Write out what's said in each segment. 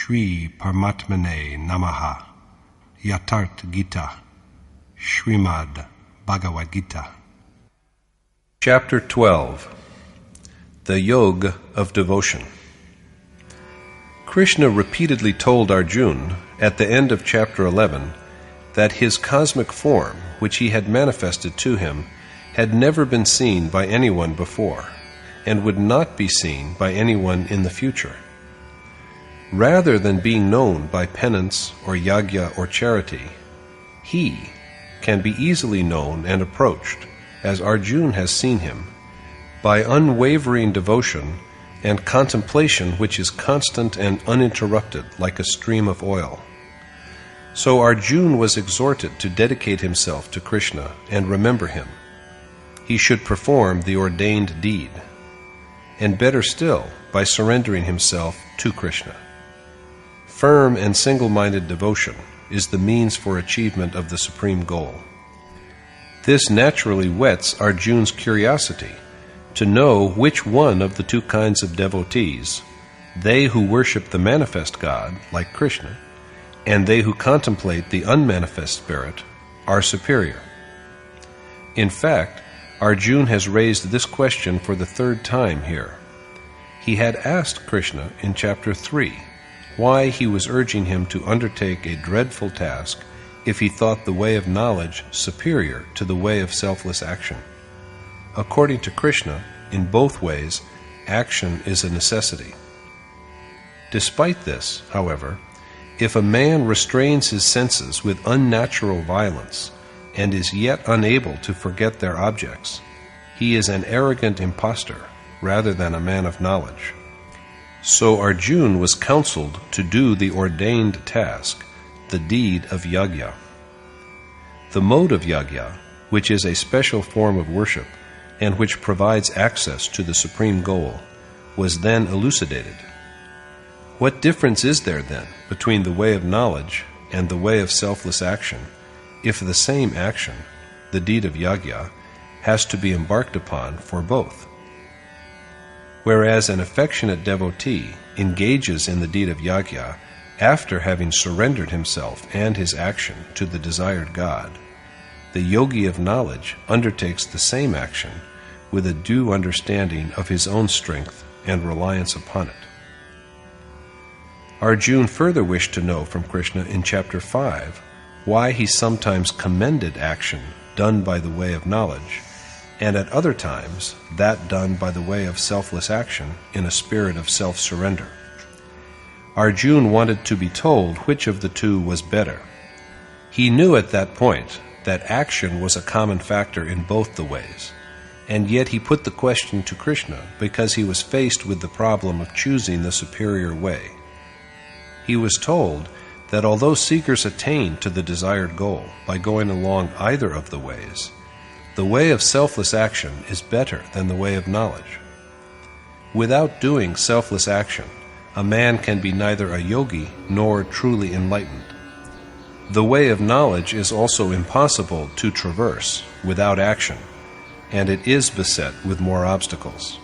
Shri Paramatmane Namaha. Yatharth Gita. Shrimad Bhagavad Gita. Chapter 12. The Yoga of Devotion. Krishna repeatedly told Arjuna at the end of chapter 11 that his cosmic form, which he had manifested to him, had never been seen by anyone before, and would not be seen by anyone in the future. Rather than being known by penance or yajna or charity, he can be easily known and approached, as Arjuna has seen him, by unwavering devotion and contemplation which is constant and uninterrupted like a stream of oil. So Arjuna was exhorted to dedicate himself to Krishna and remember him. He should perform the ordained deed, and better still, by surrendering himself to Krishna. Firm and single-minded devotion is the means for achievement of the supreme goal. This naturally whets Arjuna's curiosity to know which one of the two kinds of devotees, they who worship the manifest God, like Krishna, and they who contemplate the unmanifest spirit, are superior. In fact, Arjuna has raised this question for the third time here. He had asked Krishna in chapter 3 why he was urging him to undertake a dreadful task if he thought the way of knowledge superior to the way of selfless action. According to Krishna, in both ways, action is a necessity. Despite this, however, if a man restrains his senses with unnatural violence and is yet unable to forget their objects, he is an arrogant impostor rather than a man of knowledge. So Arjuna was counseled to do the ordained task, the deed of yajna. The mode of yajna, which is a special form of worship and which provides access to the supreme goal, was then elucidated. What difference is there then between the way of knowledge and the way of selfless action, if the same action, the deed of yajna, has to be embarked upon for both? Whereas an affectionate devotee engages in the deed of yajna after having surrendered himself and his action to the desired God, the yogi of knowledge undertakes the same action with a due understanding of his own strength and reliance upon it. Arjuna further wished to know from Krishna in chapter 5 why he sometimes commended action done by the way of knowledge, and at other times that done by the way of selfless action in a spirit of self-surrender. Arjuna wanted to be told which of the two was better. He knew at that point that action was a common factor in both the ways, and yet he put the question to Krishna because he was faced with the problem of choosing the superior way. He was told that although seekers attain to the desired goal by going along either of the ways, the way of selfless action is better than the way of knowledge. Without doing selfless action, a man can be neither a yogi nor truly enlightened. The way of knowledge is also impossible to traverse without action, and it is beset with more obstacles.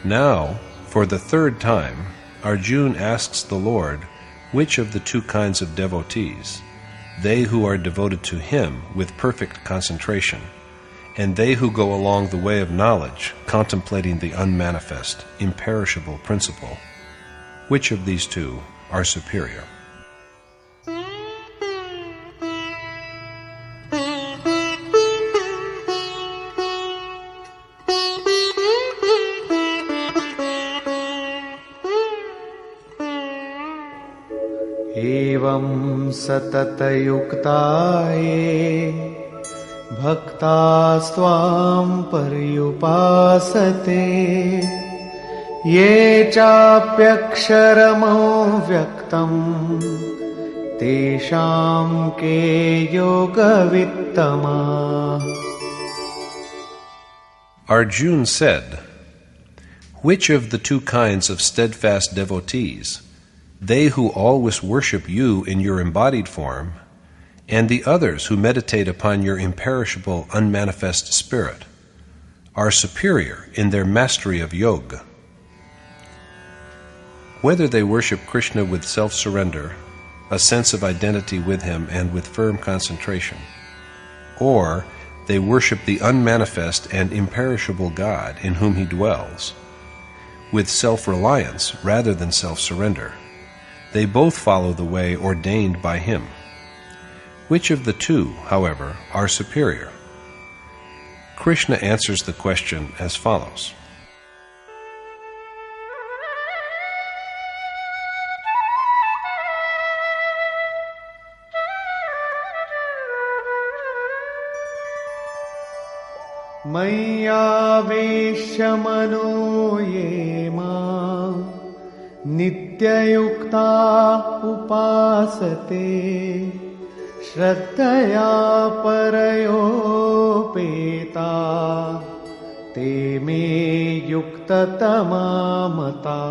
Now, for the third time, Arjuna asks the Lord which of the two kinds of devotees, they who are devoted to him with perfect concentration, and they who go along the way of knowledge, contemplating the unmanifest, imperishable principle, which of these two are superior? एवं सततयुक्ताये भक्तास्त्वां पर्युपासते ये चाप्यक्षरमव्यक्तम् तेषां के योगवित्तमाः. Arjuna said, which of the two kinds of steadfast devotees, they who always worship you in your embodied form, and the others who meditate upon your imperishable, unmanifest spirit, are superior in their mastery of yoga? Whether they worship Krishna with self-surrender, a sense of identity with him and with firm concentration, or they worship the unmanifest and imperishable God in whom he dwells, with self-reliance rather than self-surrender, they both follow the way ordained by him. Which of the two, however, are superior? Krishna answers the question as follows. मय्यावेश्य मनो ये मां नित्ययुक्ता उपासते श्रद्धया परयोपेता ते मे युक्ततमा मता.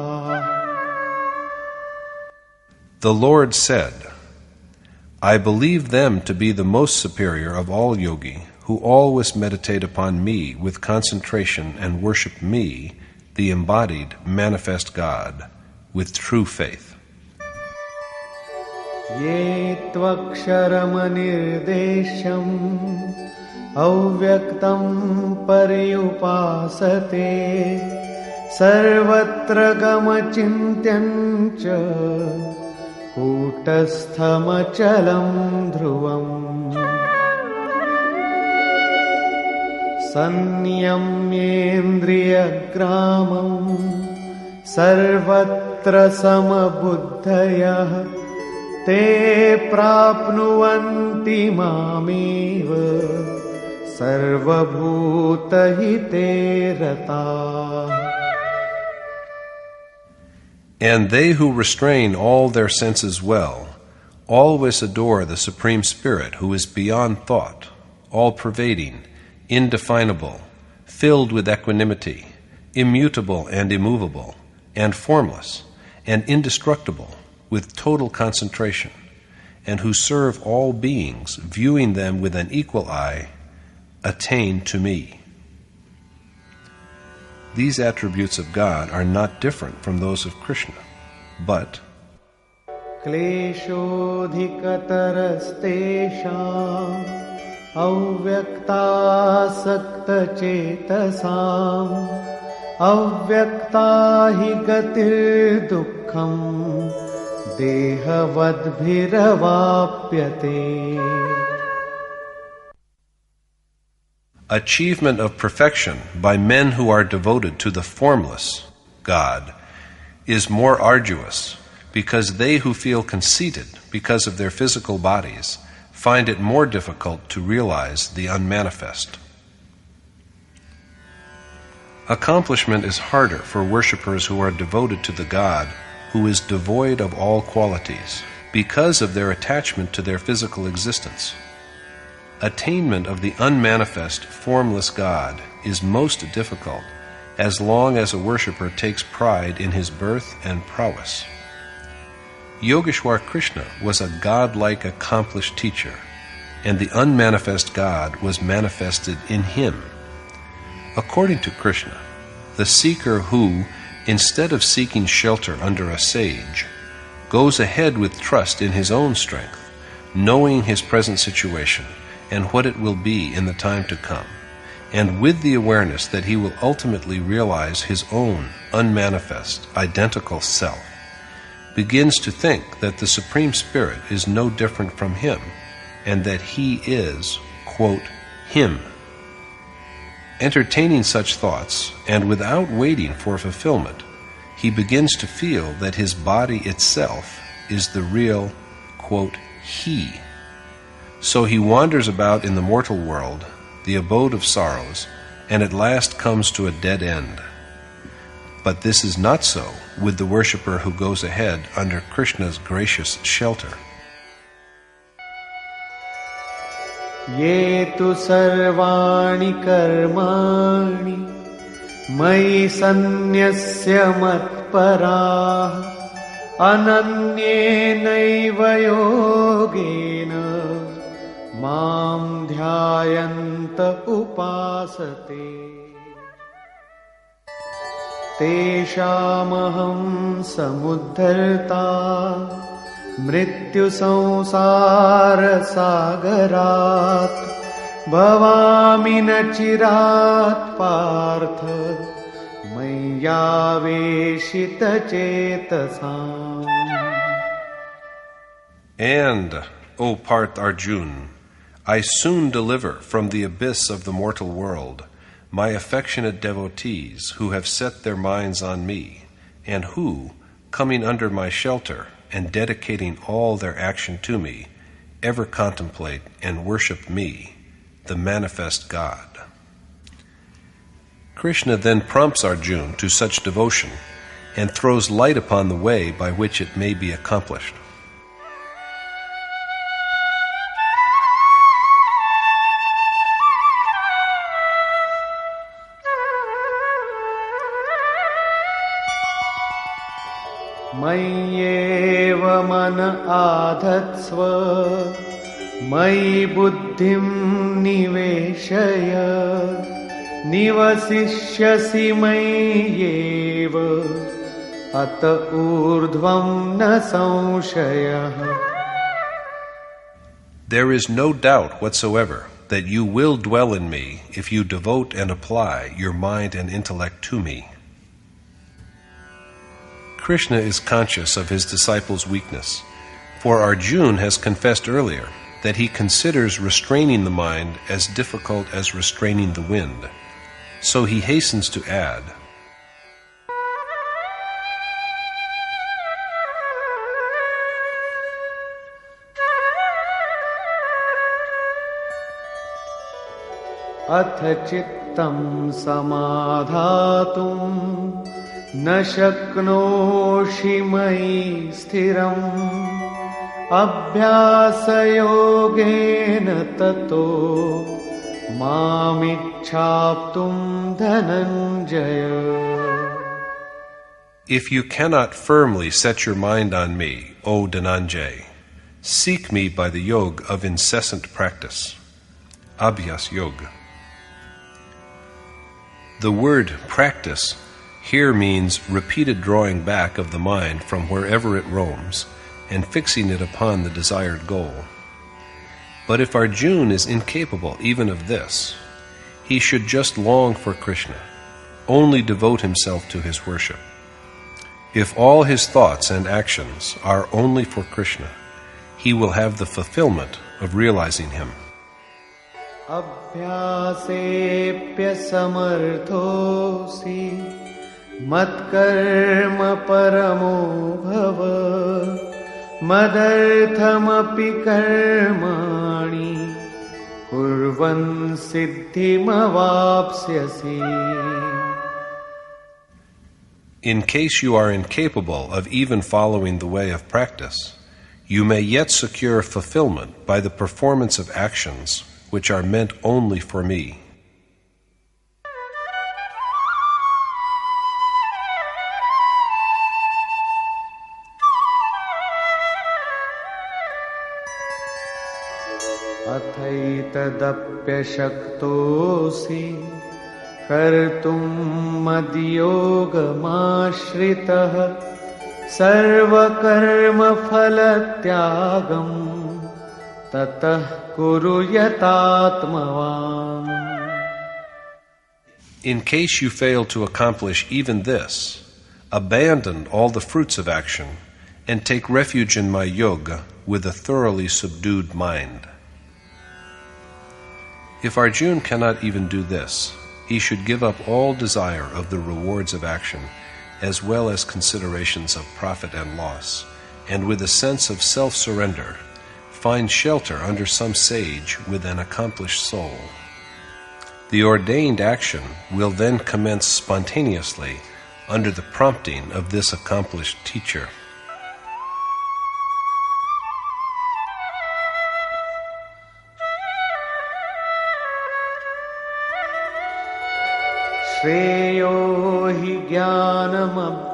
The Lord said, I believe them to be the most superior of all yogi, who always meditate upon me with concentration and worship me, the embodied, manifest God, with true faith. ये त्वक्षरमनिर्देशम् अव्यक्तं पर्युपासते सर्वत्र गमचिन्त्यं च कूटस्थमचलं ध्रुवम् संयम्येन्द्रियग्रामं सर्वत्र समबुद्धयः ते प्राप्नुवन्ति मामेव सर्वभूतहिते रताः. And they who restrain all their senses well always adore the Supreme Spirit who is beyond thought, all-pervading, indefinable, filled with equanimity, immutable and immovable, and formless, and indestructible, with total concentration, and who serve all beings, viewing them with an equal eye, attain to me. These attributes of God are not different from those of Krishna, but क्लेशोऽधिकतरस्तेषाम् अव्यक्तासक्तचेतसाम् अव्यक्ता हि गतिर्दुःखम् देहवद्भिरवाप्यते. achievement of perfection by men who are devoted to the formless God is more arduous, because they who feel conceited because of their physical bodies find it more difficult to realize the unmanifest. Accomplishment is harder for worshippers who are devoted to the God who is devoid of all qualities, because of their attachment to their physical existence. Attainment of the unmanifest, formless God is most difficult as long as a worshipper takes pride in his birth and prowess. Yogeshwar Krishna was a godlike accomplished teacher, and the unmanifest God was manifested in him. According to Krishna, the seeker who, instead of seeking shelter under a sage, goes ahead with trust in his own strength, knowing his present situation and what it will be in the time to come, and with the awareness that he will ultimately realize his own unmanifest, identical self, begins to think that the Supreme Spirit is no different from him, and that he is, quote, him. Entertaining such thoughts, and without waiting for fulfillment, he begins to feel that his body itself is the real, quote, he. So he wanders about in the mortal world, the abode of sorrows, and at last comes to a dead end. But this is not so with the worshipper who goes ahead under Krishna's gracious shelter. ये तु सर्वाणि कर्माणि मयि सन्न्यस्य मत्पराः अनन्येनैव योगेन मां ध्यायन्त उपासते. तेषामहं समुद्धर्ता मृत्युसंसारसागरात् भवामि न चिरात् Partha मय्यावेशितचेतसाम्. And, O Parth Arjun, I soon deliver from the abyss of the mortal world my affectionate devotees who have set their minds on me, and who, coming under my shelter and dedicating all their action to me, ever contemplate and worship me, the manifest God. Krishna then prompts Arjuna to such devotion and throws light upon the way by which it may be accomplished. मय्येव मन आधत्स्व मयि बुद्धिं निवेशय निवसिष्यसि मय्येव अत ऊर्ध्वं न संशयः. There is no doubt whatsoever that you will dwell in me if you devote and apply your mind and intellect to me. Krishna is conscious of his disciples' weakness, for Arjuna has confessed earlier that he considers restraining the mind as difficult as restraining the wind. So he hastens to add, अथ चित्तं समाधातुं न शक्नोषि मयि स्थिरम् अभ्यासयोगेन ततो मामिच्छाप्तुं Dhananjay. If you cannot firmly set your mind on me, O Dhananjay, seek me by the yoga of incessant practice. Abhyas Yoga. The word practice here means repeated drawing back of the mind from wherever it roams and fixing it upon the desired goal. But if Arjuna is incapable even of this, he should just long for Krishna, only devote himself to his worship. If all his thoughts and actions are only for Krishna, he will have the fulfillment of realizing him. अभ्यासेऽप्यसमर्थोऽसि मत्कर्म परमो भव मदर्थमपि कर्माणि कुर्वन् सिद्धिमवाप्स्यसि. In case you are incapable of even following the way of practice, you may yet secure fulfillment by the performance of actions which are meant only for me. अथैतदप्यशक्तोऽसि कर्तुं मद्योगमाश्रितः सर्वकर्मफलत्यागं ततः कुरु यतात्मवान्. In case you fail to accomplish even this, abandon all the fruits of action and take refuge in my yoga with a thoroughly subdued mind. If Arjuna cannot even do this, he should give up all desire of the rewards of action, as well as considerations of profit and loss, and with a sense of self-surrender, find shelter under some sage with an accomplished soul. The ordained action will then commence spontaneously under the prompting of this accomplished teacher. श्रेयो हि ज्ञानमभ्यासाच्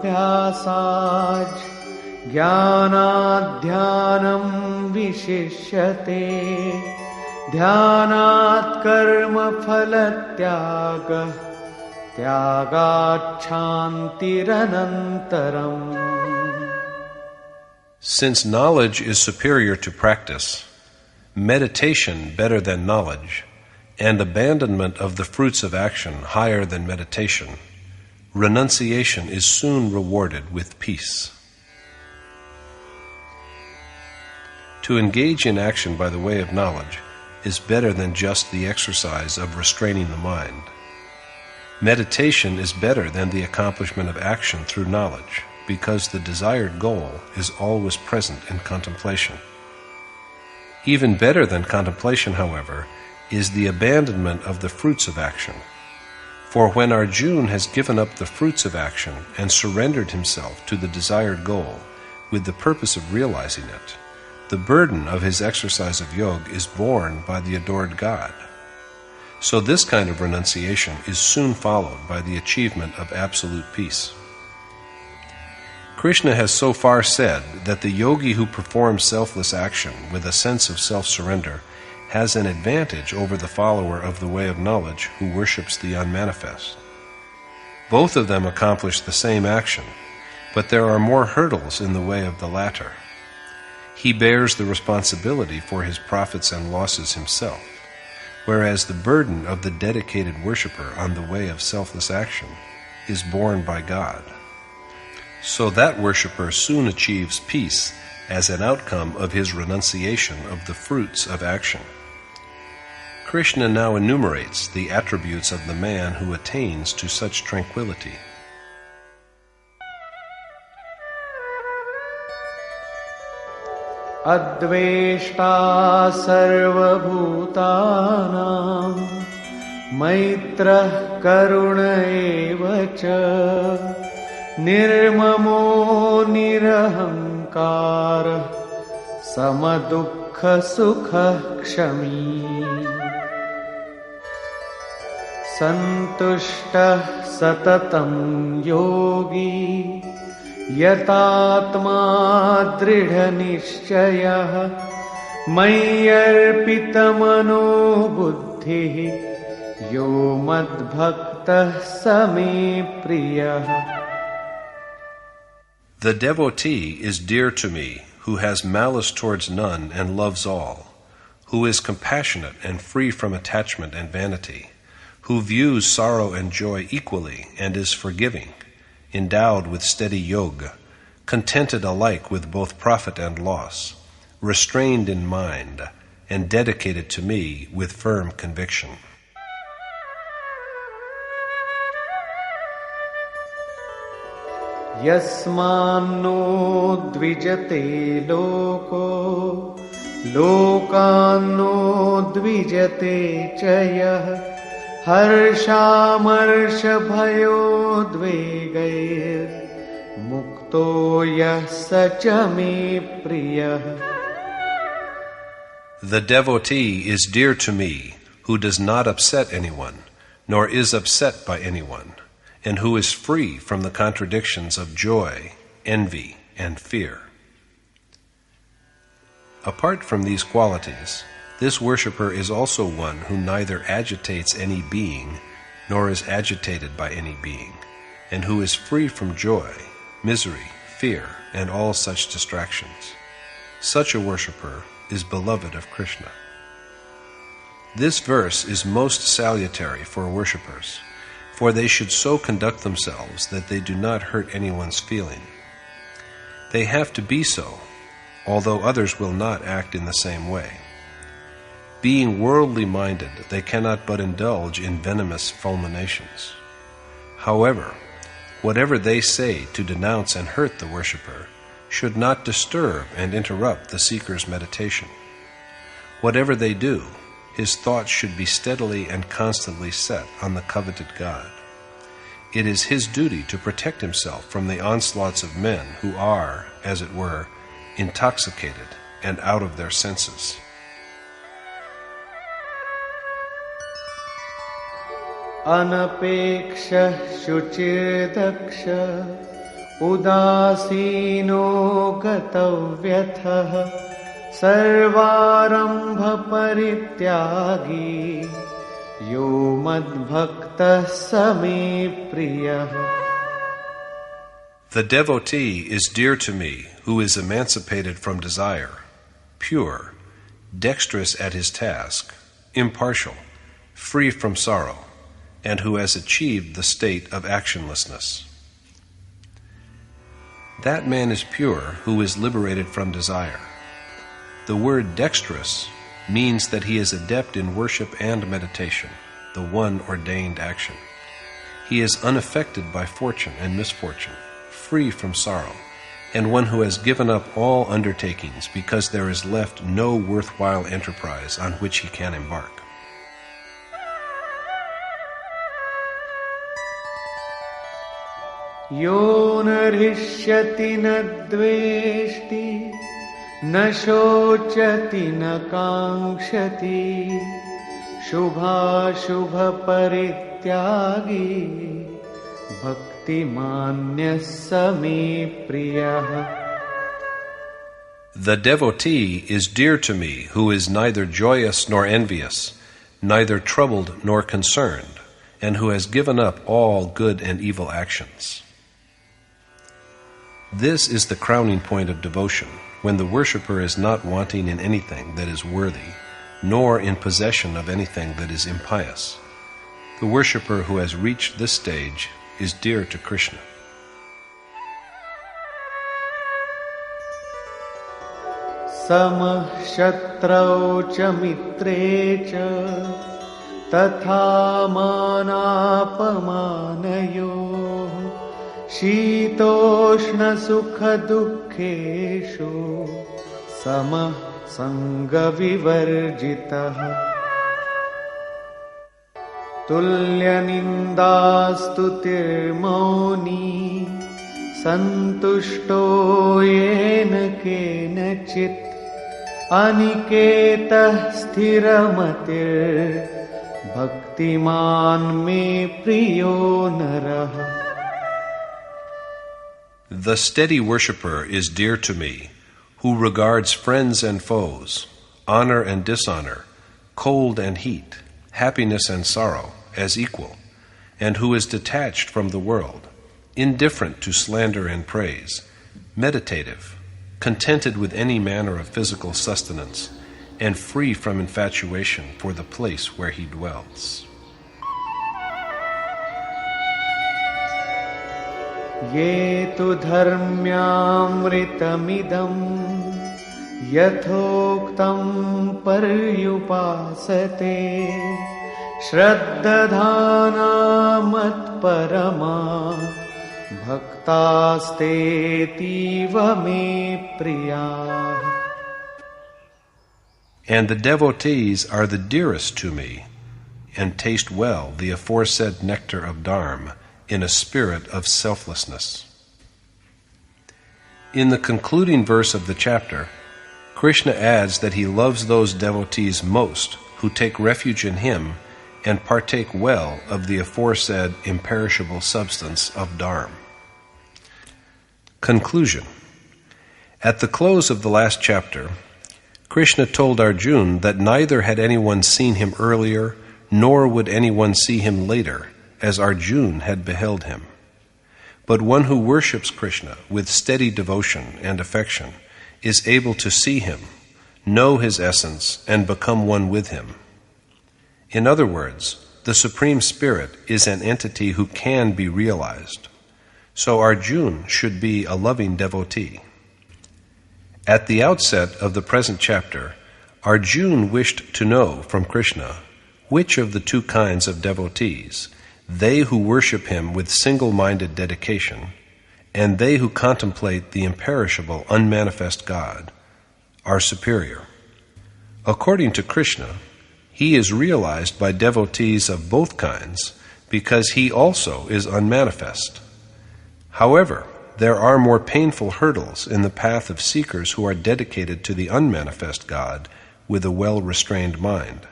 ज्ञानाध्यानं विशिष्यते ध्यानात् कर्मफलत्यागः त्यागाच्छान्तिरनन्तरम्. Since knowledge is superior to practice, meditation better than knowledge, and abandonment of the fruits of action higher than meditation, renunciation is soon rewarded with peace. To engage in action by the way of knowledge is better than just the exercise of restraining the mind. Meditation is better than the accomplishment of action through knowledge, because the desired goal is always present in contemplation. Even better than contemplation, however, is the abandonment of the fruits of action. For when Arjuna has given up the fruits of action and surrendered himself to the desired goal with the purpose of realizing it, the burden of his exercise of yoga is borne by the adored God. So this kind of renunciation is soon followed by the achievement of absolute peace. Krishna has so far said that the yogi who performs selfless action with a sense of self-surrender has an advantage over the follower of the way of knowledge who worships the unmanifest. Both of them accomplish the same action, but there are more hurdles in the way of the latter. He bears the responsibility for his profits and losses himself, whereas the burden of the dedicated worshipper on the way of selfless action is borne by God. So that worshipper soon achieves peace as an outcome of his renunciation of the fruits of action. Krishna now enumerates the attributes of the man who attains to such tranquility. Adveshta sarvabhutanam maitrah karuna eva cha nirmamo nirahankara samadukha sukha kshami santushtah satatam yogi yatatma dridha nishchayah mayyarpita mano buddhi yo madbhaktah same priyah. The devotee is dear to me who has malice towards none and loves all, who is compassionate and free from attachment and vanity, who views sorrow and joy equally and is forgiving, endowed with steady yoga, contented alike with both profit and loss, restrained in mind, and dedicated to me with firm conviction. Yasmanno dvijate loko lokanno dvijate chayah harshamarsh bhayo dvegair mukto yah sachame priyah. The devotee is dear to me who does not upset anyone, nor is upset by anyone, and who is free from the contradictions of joy, envy, and fear. Apart from these qualities, this worshipper is also one who neither agitates any being, nor is agitated by any being, and who is free from joy, misery, fear, and all such distractions. Such a worshipper is beloved of Krishna. This verse is most salutary for worshippers, for they should so conduct themselves that they do not hurt anyone's feeling. They have to be so, although others will not act in the same way. Being worldly minded, they cannot but indulge in venomous fulminations. However, whatever they say to denounce and hurt the worshipper should not disturb and interrupt the seeker's meditation. Whatever they do, his thoughts should be steadily and constantly set on the coveted God. It is his duty to protect himself from the onslaughts of men who are, as it were, intoxicated and out of their senses. Anapeksha shuchirdaksha udasino gatavyatha sarvarambha parityagi यो मद्भक्तः स मे प्रियः. The devotee is dear to me who is emancipated from desire, pure, dexterous at his task, impartial, free from sorrow, and who has achieved the state of actionlessness. That man is pure who is liberated from desire. The word dexterous means that he is adept in worship and meditation, the one ordained action. He is unaffected by fortune and misfortune, free from sorrow, and one who has given up all undertakings because there is left no worthwhile enterprise on which he can embark. यो न हृष्यति न द्वेष्टि न शोचति न काङ्क्षति शुभाशुभ परित्यागी भक्तिमान्यः स मे प्रियः. The devotee is dear to me who is neither joyous nor envious, neither troubled nor concerned, and who has given up all good and evil actions. This is the crowning point of devotion, when the worshipper is not wanting in anything that is worthy, nor in possession of anything that is impious. The worshipper who has reached this stage is dear to Krishna. समः शत्रौ च मित्रे च तथा मानापमानयोः शीतोष्ण सुख दुःखेषु समः संगविवर्जितः. तुल्यनिन्दास्तुतिर्मौनी सन्तुष्टो येन केनचित् अनिकेतः स्थिरमतिर् भक्तिमान् मे प्रियो नरः. The steady worshipper is dear to me, who regards friends and foes, honor and dishonor, cold and heat, happiness and sorrow as equal, and who is detached from the world, indifferent to slander and praise, meditative, contented with any manner of physical sustenance, and free from infatuation for the place where he dwells. ये तु धर्म्यामृतमिदं यथोक्तं पर्युपासते श्रद्धाना मत्परमा भक्तास्तेतीव मे प्रियाः. And the devotees are the dearest to me, and taste well the aforesaid nectar of Dharma in a spirit of selflessness. In the concluding verse of the chapter, Krishna adds that he loves those devotees most who take refuge in him and partake well of the aforesaid imperishable substance of Dharma. Conclusion. At the close of the last chapter, Krishna told Arjuna that neither had anyone seen him earlier, nor would anyone see him later, as Arjuna had beheld him. But one who worships Krishna with steady devotion and affection is able to see him, know his essence, and become one with him. In other words, the Supreme Spirit is an entity who can be realized. So Arjuna should be a loving devotee. At the outset of the present chapter, Arjuna wished to know from Krishna which of the two kinds of devotees, they who worship him with single-minded dedication, and they who contemplate the imperishable, unmanifest God, are superior. According to Krishna, he is realized by devotees of both kinds because he also is unmanifest. However, there are more painful hurdles in the path of seekers who are dedicated to the unmanifest God with a well-restrained mind.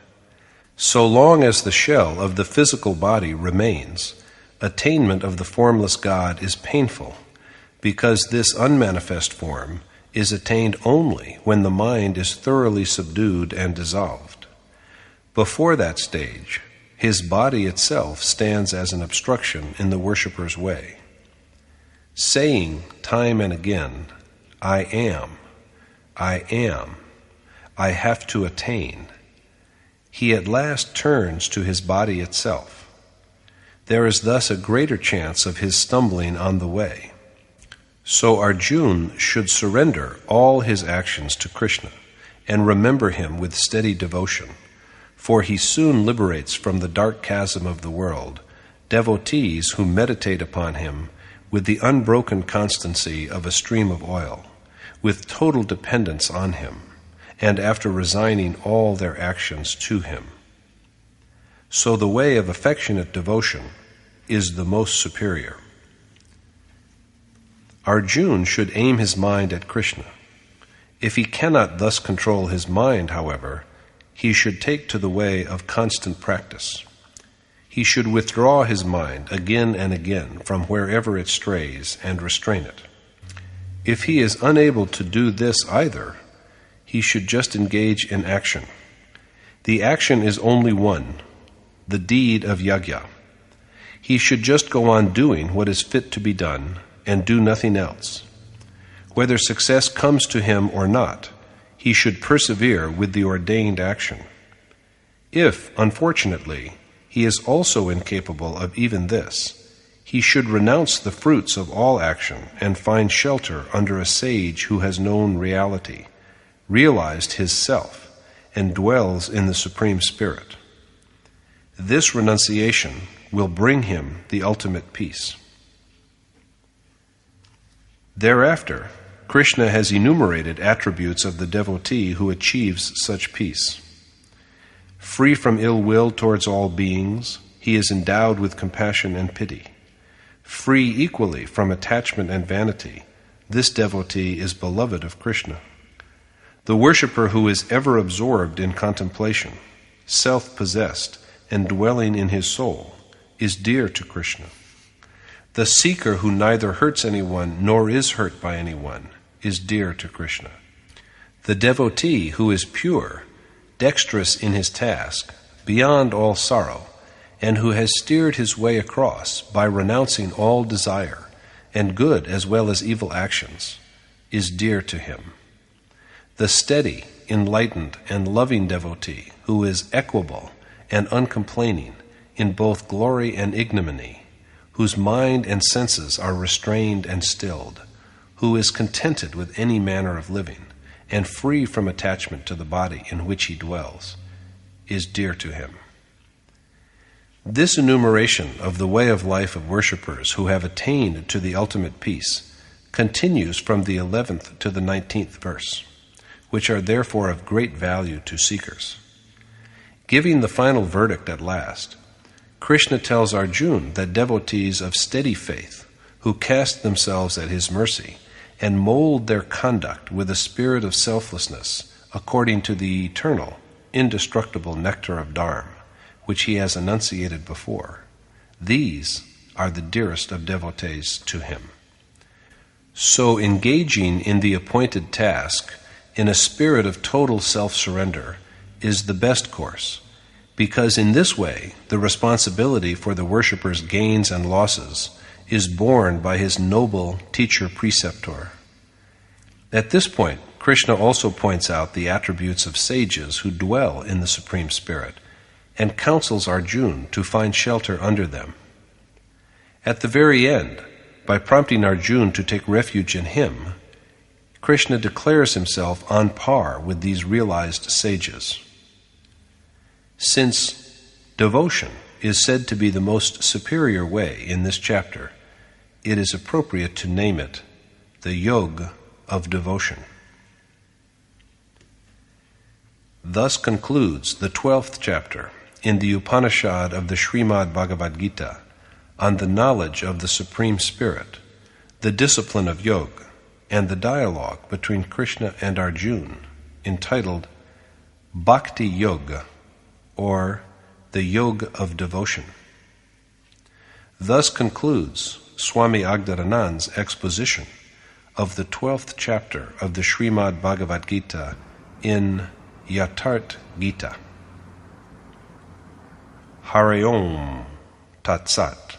So long as the shell of the physical body remains, attainment of the formless God is painful, because this unmanifest form is attained only when the mind is thoroughly subdued and dissolved. Before that stage, His body itself stands as an obstruction in the worshipper's way. Saying time and again, I am, I am, I have to attain, he at last turns to his body itself. There is thus a greater chance of his stumbling on the way. So Arjuna should surrender all his actions to Krishna and remember him with steady devotion, for he soon liberates from the dark chasm of the world devotees who meditate upon him with the unbroken constancy of a stream of oil, with total dependence on him, and after resigning all their actions to him. So the way of affectionate devotion is the most superior. Arjuna should aim his mind at Krishna. If he cannot thus control his mind, however, he should take to the way of constant practice. He should withdraw his mind again and again from wherever it strays and restrain it. If he is unable to do this either, he should just engage in action. The action is only one, the deed of yajna. He should just go on doing what is fit to be done and do nothing else. Whether success comes to him or not, he should persevere with the ordained action. If, unfortunately, he is also incapable of even this, he should renounce the fruits of all action and find shelter under a sage who has known reality, realized his self, and dwells in the Supreme Spirit. This renunciation will bring him the ultimate peace. Thereafter, Krishna has enumerated attributes of the devotee who achieves such peace. Free from ill will towards all beings, he is endowed with compassion and pity. Free equally from attachment and vanity, this devotee is beloved of Krishna. The worshipper who is ever absorbed in contemplation, self-possessed, and dwelling in his soul, is dear to Krishna. The seeker who neither hurts anyone nor is hurt by anyone is dear to Krishna. The devotee who is pure, dexterous in his task, beyond all sorrow, and who has steered his way across by renouncing all desire, and good as well as evil actions, is dear to him. The steady, enlightened, and loving devotee who is equable and uncomplaining in both glory and ignominy, whose mind and senses are restrained and stilled, who is contented with any manner of living, and free from attachment to the body in which he dwells, is dear to him. This enumeration of the way of life of worshippers who have attained to the ultimate peace continues from the 11th to the 19th verse, which are therefore of great value to seekers. Giving the final verdict at last, Krishna tells Arjuna that devotees of steady faith, who cast themselves at his mercy and mold their conduct with a spirit of selflessness according to the eternal, indestructible nectar of Dharma, which he has enunciated before, these are the dearest of devotees to him. So engaging in the appointed task in a spirit of total self-surrender is the best course, because in this way the responsibility for the worshipper's gains and losses is borne by his noble teacher-preceptor. At this point, Krishna also points out the attributes of sages who dwell in the Supreme Spirit and counsels Arjuna to find shelter under them. At the very end, by prompting Arjuna to take refuge in him, Krishna declares himself on par with these realized sages. Since devotion is said to be the most superior way in this chapter, it is appropriate to name it the Yoga of Devotion. Thus concludes the 12th chapter in the Upanishad of the Shrimad Bhagavad Gita on the knowledge of the Supreme Spirit, the discipline of yoga, and the dialogue between Krishna and Arjuna, entitled Bhakti Yoga, or the Yoga of Devotion. Thus concludes Swami Agdaranand's exposition of the 12th chapter of the Shrimad Bhagavad Gita in Yatharth Gita. Hari Om Tat Sat.